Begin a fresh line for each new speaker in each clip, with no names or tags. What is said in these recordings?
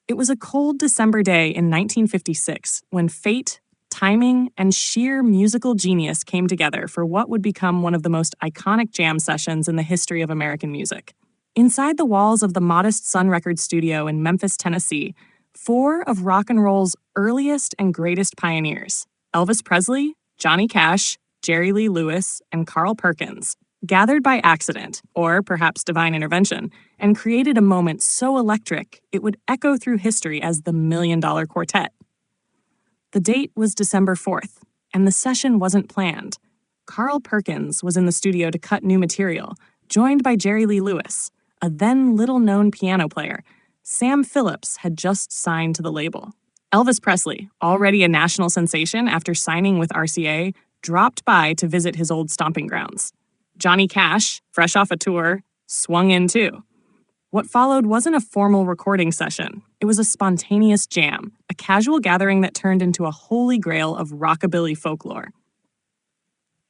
It was a cold December day in 1956 when fate, timing, and sheer musical genius came together for what would become one of the most iconic jam sessions in the history of American music. Inside the walls of the Modest Sun Records studio in Memphis, Tennessee, four of rock and roll's earliest and greatest pioneers, Elvis Presley, Johnny Cash, Jerry Lee Lewis, and Carl Perkins, gathered by accident, or perhaps divine intervention, and created a moment so electric it would echo through history as the Million Dollar Quartet. The date was December 4th, and the session wasn't planned. Carl Perkins was in the studio to cut new material, joined by Jerry Lee Lewis, a then little-known piano player. Sam Phillips had just signed to the label. Elvis Presley, already a national sensation after signing with RCA, dropped by to visit his old stomping grounds. Johnny Cash, fresh off a tour, swung in too. What followed wasn't a formal recording session. It was a spontaneous jam, a casual gathering that turned into a holy grail of rockabilly folklore.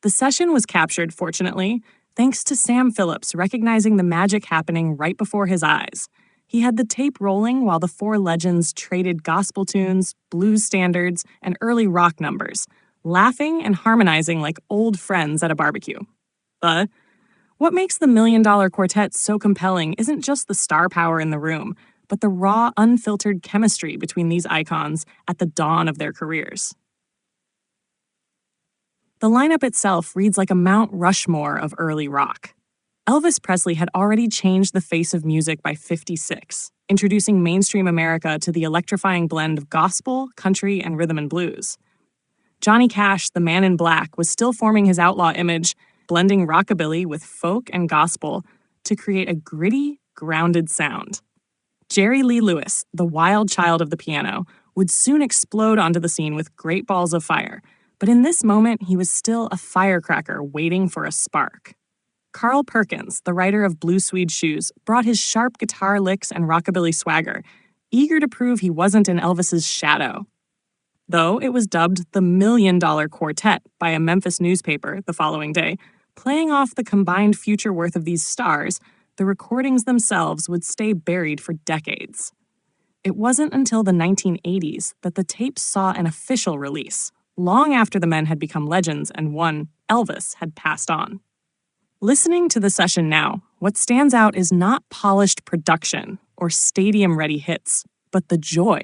The session was captured, fortunately, thanks to Sam Phillips recognizing the magic happening right before his eyes. He had the tape rolling while the four legends traded gospel tunes, blues standards, and early rock numbers, laughing and harmonizing like old friends at a barbecue. But what makes the Million Dollar Quartet so compelling isn't just the star power in the room, but the raw, unfiltered chemistry between these icons at the dawn of their careers. The lineup itself reads like a Mount Rushmore of early rock. Elvis Presley had already changed the face of music by '56, introducing mainstream America to the electrifying blend of gospel, country, and rhythm and blues. Johnny Cash, the man in black, was still forming his outlaw image, blending rockabilly with folk and gospel to create a gritty, grounded sound. Jerry Lee Lewis, the wild child of the piano, would soon explode onto the scene with great balls of fire, but in this moment he was still a firecracker waiting for a spark. Carl Perkins, the writer of Blue Swede Shoes, brought his sharp guitar licks and rockabilly swagger, eager to prove he wasn't in Elvis's shadow. Though it was dubbed the Million Dollar Quartet by a Memphis newspaper the following day, playing off the combined future worth of these stars, the recordings themselves would stay buried for decades. It wasn't until the 1980s that the tapes saw an official release, long after the men had become legends and one, Elvis, had passed on. Listening to the session now, what stands out is not polished production or stadium-ready hits, but the joy.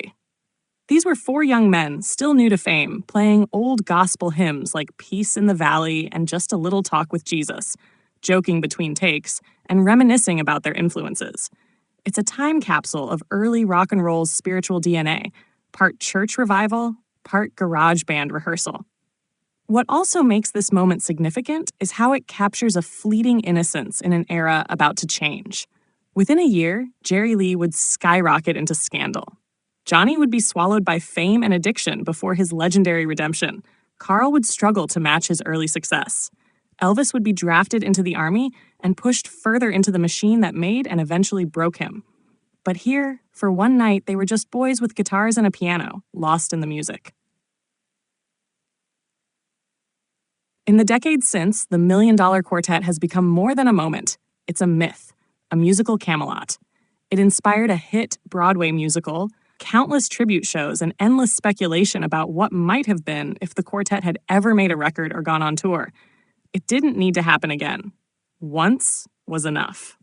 These were four young men, still new to fame, playing old gospel hymns like Peace in the Valley and Just a Little Talk with Jesus, joking between takes, and reminiscing about their influences. It's a time capsule of early rock and roll's spiritual DNA, part church revival, part garage band rehearsal. What also makes this moment significant is how it captures a fleeting innocence in an era about to change. Within a year, Jerry Lee would skyrocket into scandal. Johnny would be swallowed by fame and addiction before his legendary redemption. Carl would struggle to match his early success. Elvis would be drafted into the army and pushed further into the machine that made and eventually broke him. But here, for one night, they were just boys with guitars and a piano, lost in the music. In the decades since, the Million Dollar Quartet has become more than a moment. It's a myth, a musical Camelot. It inspired a hit Broadway musical, countless tribute shows, and endless speculation about what might have been if the quartet had ever made a record or gone on tour. It didn't need to happen again. Once was enough.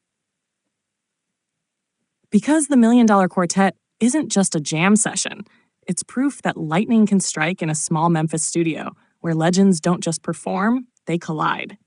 Because the Million Dollar Quartet isn't just a jam session, it's proof that lightning can strike in a small Memphis studio, where legends don't just perform, they collide.